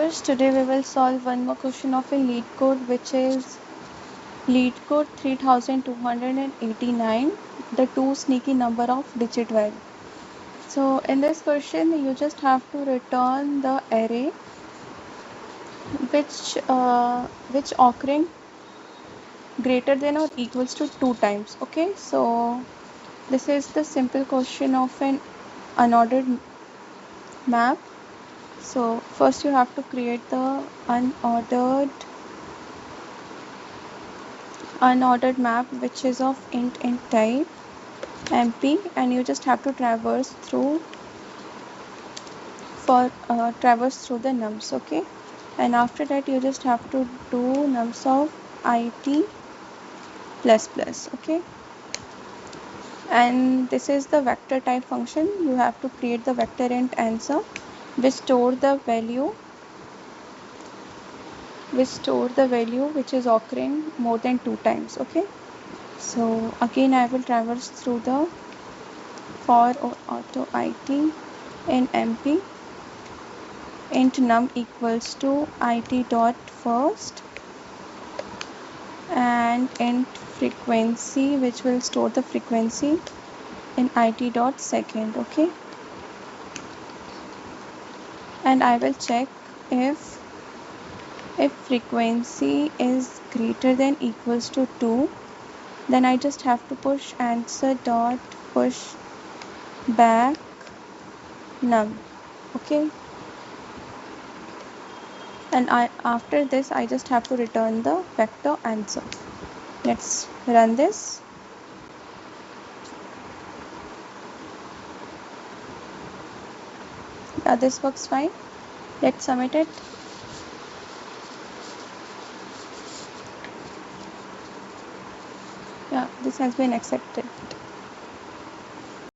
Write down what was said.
viewers, today we will solve one more question of a LeetCode, which is LeetCode 3289, the two sneaky number of Digitville. So in this question you just have to return the array which occurring greater than or equals to 2 times. Okay, so this is the simple question of an unordered map. So first you have to create the unordered map, which is of int type mp, and you just have to traverse through the nums. Okay, and after that you just have to do nums of it ++. Okay, and this is the vector type function. You have to create the vector int answer which store the value which is occurring more than 2 times. Okay, so again I will traverse through the for auto it in mp int num equals to it dot first and int frequency, which will store the frequency in it dot second. Okay, and I will check if frequency is greater than equals to 2, then I just have to push answer dot push back num. Okay, and after this I just have to return the vector answer. Let's run this. This works fine. Let's submit it. Yeah, this has been accepted.